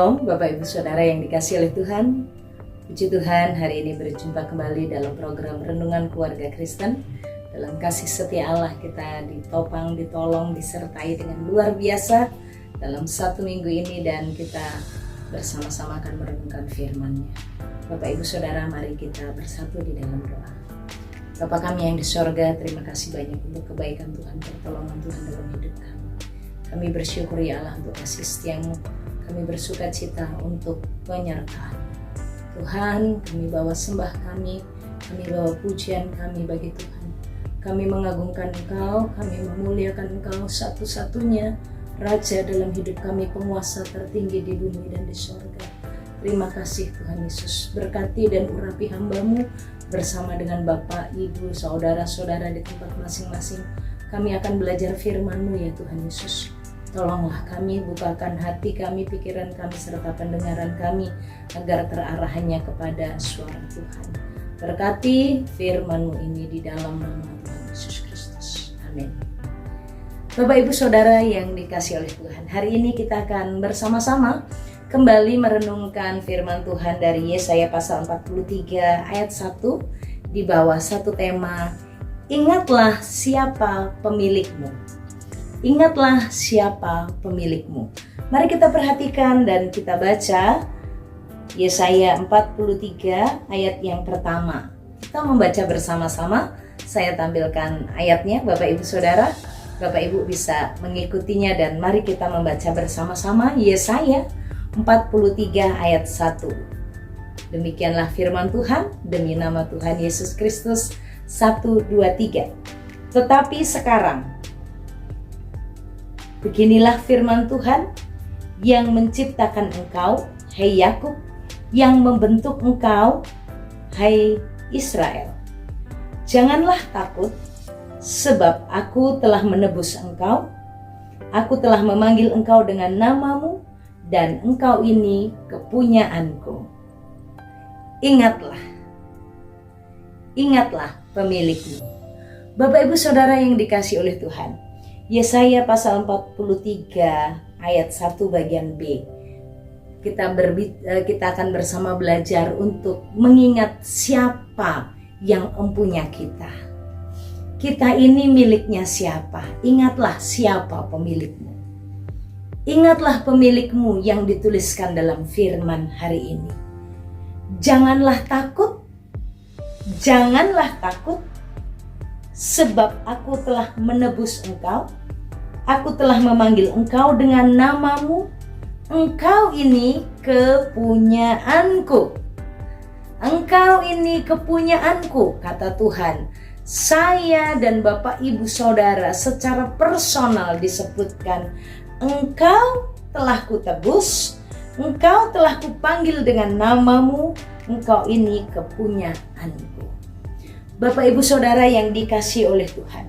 Shalom Bapak Ibu Saudara yang dikasihi oleh Tuhan. Puji Tuhan, hari ini berjumpa kembali dalam program Renungan Keluarga Kristen. Dalam kasih setia Allah kita ditopang, ditolong, disertai dengan luar biasa dalam satu minggu ini, dan kita bersama-sama akan merenungkan firman-Nya. Bapak Ibu Saudara, mari kita bersatu di dalam doa. Bapa kami yang di sorga, terima kasih banyak untuk kebaikan Tuhan, pertolongan Tuhan dalam hidup kami. Kami bersyukur ya Allah untuk kasih setia-Mu. Kami bersuka cita untuk penyertaan Tuhan. Kami bawa sembah kami bawa pujian kami bagi Tuhan. Kami mengagungkan Engkau, kami memuliakan Engkau satu-satunya Raja dalam hidup kami, penguasa tertinggi di bumi dan di sorga. Terima kasih Tuhan Yesus, berkati dan urapi hamba-Mu bersama dengan Bapak, Ibu, saudara-saudara di tempat masing-masing. Kami akan belajar firman-Mu ya Tuhan Yesus. Tolonglah kami, bukakan hati kami, pikiran kami, serta pendengaran kami, agar terarah hanya kepada suara Tuhan. Berkati firman-Mu ini di dalam nama Tuhan Yesus Kristus. Amin. Bapak Ibu Saudara yang dikasihi oleh Tuhan, hari ini kita akan bersama-sama kembali merenungkan firman Tuhan dari Yesaya pasal 43 ayat 1 di bawah satu tema, ingatlah siapa pemilikmu. Ingatlah siapa pemilikmu. Mari kita perhatikan dan kita baca Yesaya 43 ayat yang pertama. Kita membaca bersama-sama. Saya tampilkan ayatnya, Bapak Ibu Saudara. Bapak Ibu bisa mengikutinya dan mari kita membaca bersama-sama Yesaya 43 ayat 1. Demikianlah firman Tuhan demi nama Tuhan Yesus Kristus. 1, 2, 3. Tetapi sekarang, beginilah firman Tuhan yang menciptakan engkau, hai Yakub, yang membentuk engkau, hai Israel. Janganlah takut, sebab aku telah menebus engkau. Aku telah memanggil engkau dengan namamu, dan engkau ini kepunyaanku. Ingatlah, ingatlah pemilikmu. Bapak Ibu Saudara yang dikasihi oleh Tuhan, Yesaya pasal 43 ayat 1 bagian B. Kita akan bersama belajar untuk mengingat siapa yang empunya kita. Kita ini miliknya siapa? Ingatlah siapa pemilikmu. Ingatlah pemilikmu yang dituliskan dalam firman hari ini. Janganlah takut, janganlah takut, sebab aku telah menebus engkau, aku telah memanggil engkau dengan namamu, engkau ini kepunyaanku. Engkau ini kepunyaanku, kata Tuhan. Saya dan Bapak Ibu Saudara secara personal disebutkan, engkau telah kutebus, engkau telah kupanggil dengan namamu, engkau ini kepunyaanku. Bapak Ibu Saudara yang dikasihi oleh Tuhan,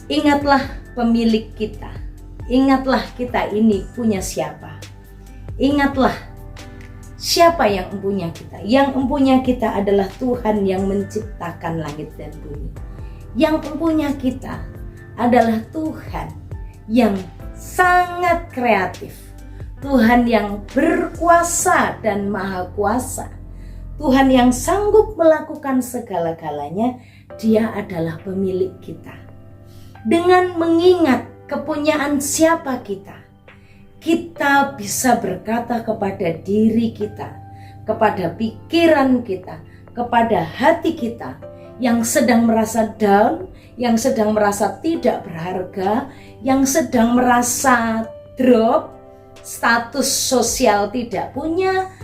ingatlah pemilik kita. Ingatlah kita ini punya siapa. Ingatlah siapa yang empunya kita. Yang empunya kita adalah Tuhan yang menciptakan langit dan bumi. Yang empunya kita adalah Tuhan yang sangat kreatif. Tuhan yang berkuasa dan maha kuasa. Tuhan yang sanggup melakukan segala-galanya. Dia adalah pemilik kita. Dengan mengingat kepunyaan siapa kita, kita bisa berkata kepada diri kita, kepada pikiran kita, kepada hati kita yang sedang merasa down, yang sedang merasa tidak berharga, yang sedang merasa drop, status sosial tidak punya,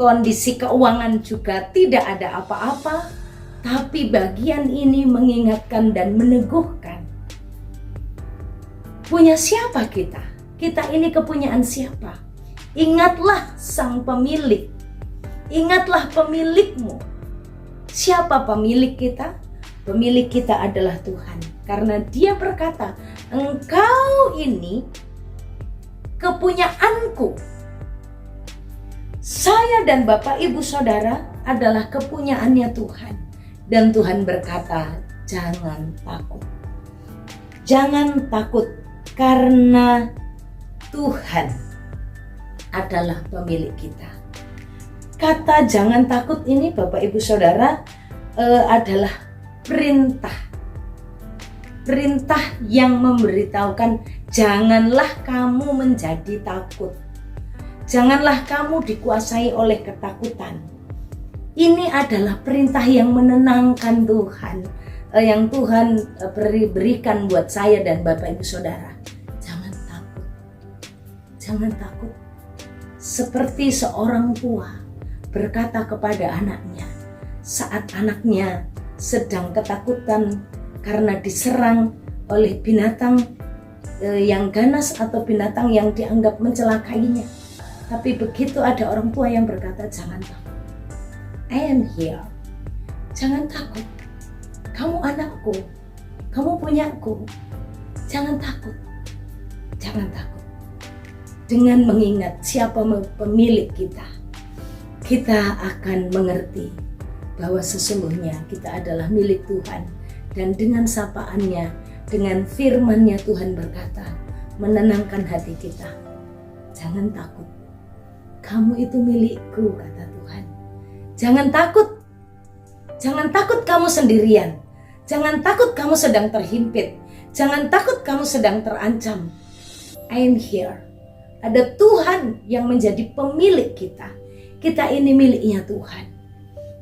kondisi keuangan juga tidak ada apa-apa, tapi bagian ini mengingatkan dan meneguhkan. Punya siapa kita? Kita ini kepunyaan siapa? Ingatlah sang pemilik. Ingatlah pemilikmu. Siapa pemilik kita? Pemilik kita adalah Tuhan. Karena Dia berkata, engkau ini kepunyaanku. Saya dan Bapak Ibu Saudara adalah kepunyaannya Tuhan. Dan Tuhan berkata, jangan takut. Jangan takut karena Tuhan adalah pemilik kita. Kata jangan takut ini Bapak Ibu Saudara adalah perintah. Perintah yang memberitahukan janganlah kamu menjadi takut. Janganlah kamu dikuasai oleh ketakutan. Ini adalah perintah yang menenangkan Tuhan, yang Tuhan berikan buat saya dan Bapak Ibu Saudara. Jangan takut. Jangan takut. Seperti seorang tua berkata kepada anaknya saat anaknya sedang ketakutan karena diserang oleh binatang yang ganas atau binatang yang dianggap mencelakainya. Tapi begitu ada orang tua yang berkata, jangan takut, I am here. Jangan takut, kamu anakku, kamu punyaku. Jangan takut, jangan takut. Dengan mengingat siapa pemilik kita, kita akan mengerti bahwa sesungguhnya kita adalah milik Tuhan. Dan dengan sapaannya, dengan firman-Nya Tuhan berkata, menenangkan hati kita. Jangan takut, kamu itu milikku, kata Tuhan. Jangan takut. Jangan takut kamu sendirian. Jangan takut kamu sedang terhimpit. Jangan takut kamu sedang terancam. I am here. Ada Tuhan yang menjadi pemilik kita. Kita ini miliknya Tuhan.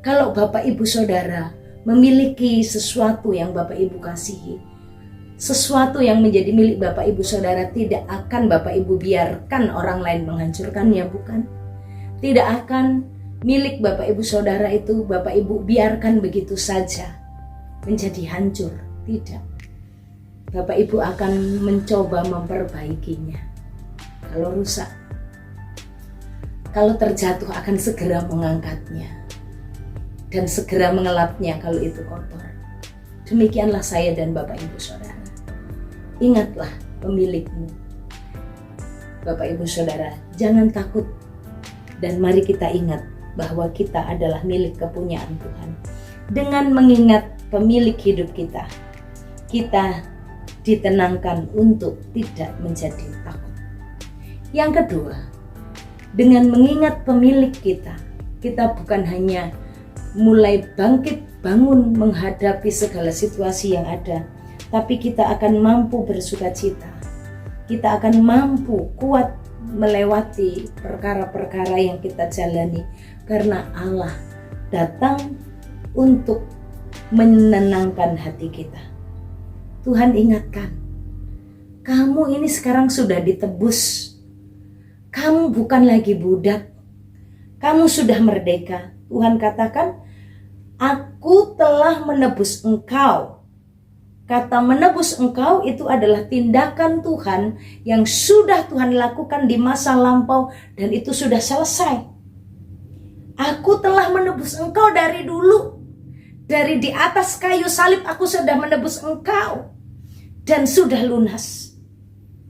Kalau Bapak Ibu Saudara memiliki sesuatu yang Bapak Ibu kasihi, sesuatu yang menjadi milik Bapak Ibu Saudara, tidak akan Bapak Ibu biarkan orang lain menghancurkannya, bukan? Tidak akan milik Bapak Ibu Saudara itu Bapak Ibu biarkan begitu saja menjadi hancur. Tidak. Bapak Ibu akan mencoba memperbaikinya. Kalau rusak, kalau terjatuh akan segera mengangkatnya dan segera mengelapnya kalau itu kotor. Demikianlah saya dan Bapak Ibu Saudara. Ingatlah pemilikmu. Bapak Ibu Saudara, jangan takut. Dan mari kita ingat bahwa kita adalah milik kepunyaan Tuhan. Dengan mengingat pemilik hidup kita, kita ditenangkan untuk tidak menjadi takut. Yang kedua, dengan mengingat pemilik kita, kita bukan hanya mulai bangkit bangun menghadapi segala situasi yang ada, tapi kita akan mampu bersukacita. Kita akan mampu kuat melewati perkara-perkara yang kita jalani karena Allah datang untuk menenangkan hati kita. Tuhan ingatkan, kamu ini sekarang sudah ditebus. Kamu bukan lagi budak. Kamu sudah merdeka. Tuhan katakan, aku telah menebus engkau. Kata menebus engkau itu adalah tindakan Tuhan yang sudah Tuhan lakukan di masa lampau dan itu sudah selesai. Aku telah menebus engkau dari dulu. Dari di atas kayu salib aku sudah menebus engkau dan sudah lunas.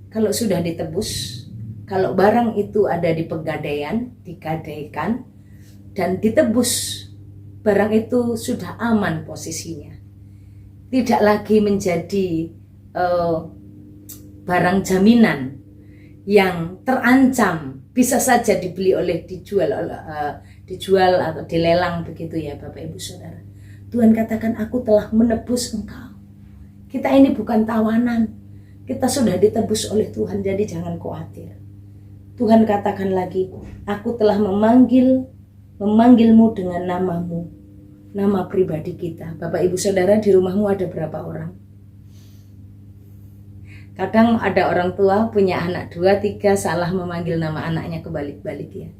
Kalau sudah ditebus, kalau barang itu ada di pegadaian, digadaikan dan ditebus, barang itu sudah aman posisinya. Tidak lagi menjadi barang jaminan yang terancam, bisa saja dibeli oleh dijual atau dilelang begitu ya Bapak Ibu Saudara. Tuhan katakan, aku telah menebus engkau. Kita ini bukan tawanan, kita sudah ditebus oleh Tuhan, jadi jangan khawatir. Tuhan katakan lagi, aku telah memanggilmu dengan namamu, nama pribadi kita. Bapak Ibu Saudara, di rumahmu ada berapa orang? Kadang ada orang tua punya anak 2, 3 salah memanggil nama anaknya kebalik-balik ya.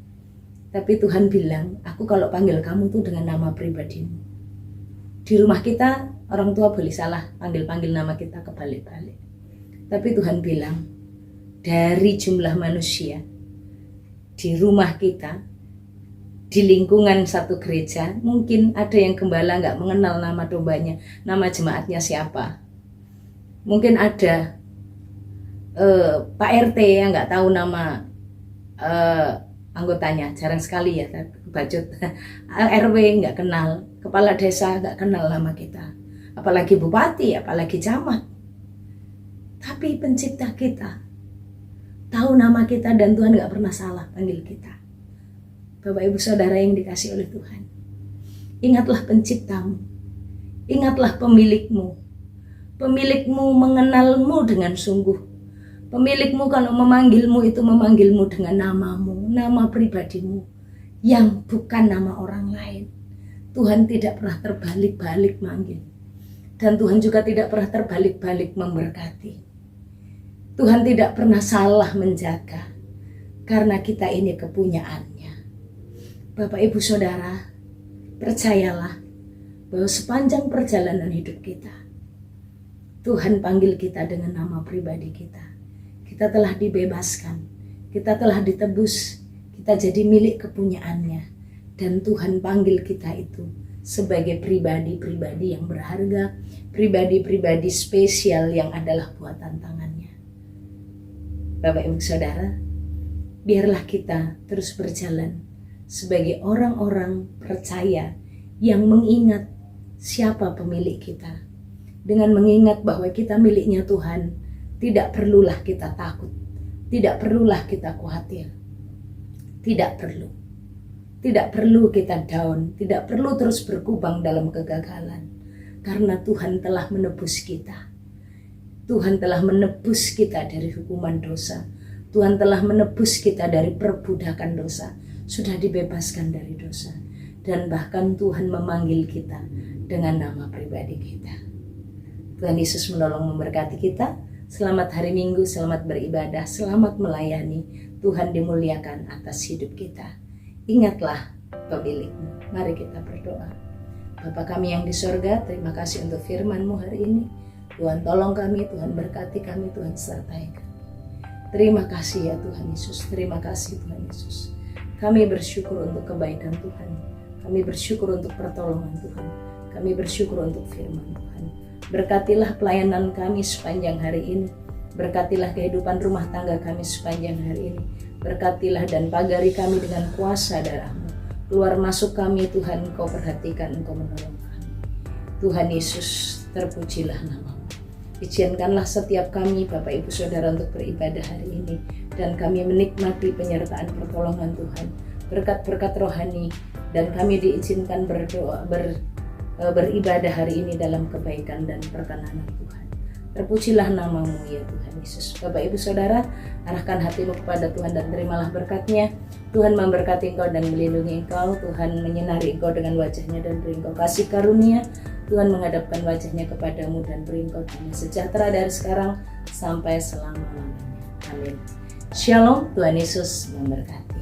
Tapi Tuhan bilang, aku kalau panggil kamu tuh dengan nama pribadimu. Di rumah kita orang tua boleh salah panggil nama kita kebalik-balik. Tapi Tuhan bilang, dari jumlah manusia di rumah kita, di lingkungan satu gereja, mungkin ada yang gembala nggak mengenal nama dombanya, nama jemaatnya siapa. Mungkin ada Pak RT yang nggak tahu nama anggotanya, jarang sekali ya, kebacut. RW nggak kenal, kepala desa nggak kenal nama kita, apalagi bupati, apalagi camat. Tapi pencipta kita tahu nama kita, dan Tuhan gak pernah salah panggil kita. Bapak Ibu Saudara yang dikasihi oleh Tuhan, ingatlah penciptamu, ingatlah pemilikmu. Pemilikmu mengenalmu dengan sungguh. Pemilikmu kalau memanggilmu itu memanggilmu dengan namamu, nama pribadimu, yang bukan nama orang lain. Tuhan tidak pernah terbalik-balik manggil. Dan Tuhan juga tidak pernah terbalik-balik memberkati. Tuhan tidak pernah salah menjaga, karena kita ini kepunyaannya. Bapak Ibu Saudara, percayalah bahwa sepanjang perjalanan hidup kita, Tuhan panggil kita dengan nama pribadi kita. Kita telah dibebaskan, kita telah ditebus, kita jadi milik kepunyaannya. Dan Tuhan panggil kita itu sebagai pribadi-pribadi yang berharga, pribadi-pribadi spesial yang adalah buatan tangannya. Bapak Ibu Saudara, biarlah kita terus berjalan sebagai orang-orang percaya yang mengingat siapa pemilik kita. Dengan mengingat bahwa kita miliknya Tuhan, tidak perlulah kita takut, tidak perlulah kita khawatir, tidak perlu kita down, tidak perlu terus berkubang dalam kegagalan, karena Tuhan telah menebus kita. Tuhan telah menebus kita dari hukuman dosa, Tuhan telah menebus kita dari perbudakan dosa, sudah dibebaskan dari dosa, dan bahkan Tuhan memanggil kita dengan nama pribadi kita. Tuhan Yesus menolong memberkati kita. Selamat hari Minggu, selamat beribadah, selamat melayani. Tuhan dimuliakan atas hidup kita. Ingatlah pemilikmu. Mari kita berdoa. Bapa kami yang di sorga, terima kasih untuk firman-Mu hari ini. Tuhan tolong kami, Tuhan berkati kami, Tuhan sertai kami. Terima kasih ya Tuhan Yesus, terima kasih Tuhan Yesus. Kami bersyukur untuk kebaikan Tuhan. Kami bersyukur untuk pertolongan Tuhan. Kami bersyukur untuk firman Tuhan. Berkatilah pelayanan kami sepanjang hari ini. Berkatilah kehidupan rumah tangga kami sepanjang hari ini. Berkatilah dan pagari kami dengan kuasa darah-Mu. Keluar masuk kami Tuhan, Engkau perhatikan, Engkau menolong kami. Tuhan Yesus, terpujilah nama-Mu. Izinkanlah setiap kami Bapak Ibu Saudara untuk beribadah hari ini. Dan kami menikmati penyertaan pertolongan Tuhan. Berkat-berkat rohani. Dan kami diizinkan beribadah hari ini dalam kebaikan dan perkenanan Tuhan. Terpujilah nama-Mu ya Tuhan Yesus. Bapak Ibu Saudara, arahkan hatimu kepada Tuhan dan terimalah berkat-Nya. Tuhan memberkati engkau dan melindungi engkau. Tuhan menyinari engkau dengan wajah-Nya dan beri engkau kasih karunia. Tuhan menghadapkan wajah-Nya kepadamu dan beri engkau damai sejahtera dari sekarang sampai selama-lamanya. Amin. Shalom, Tuhan Yesus memberkati.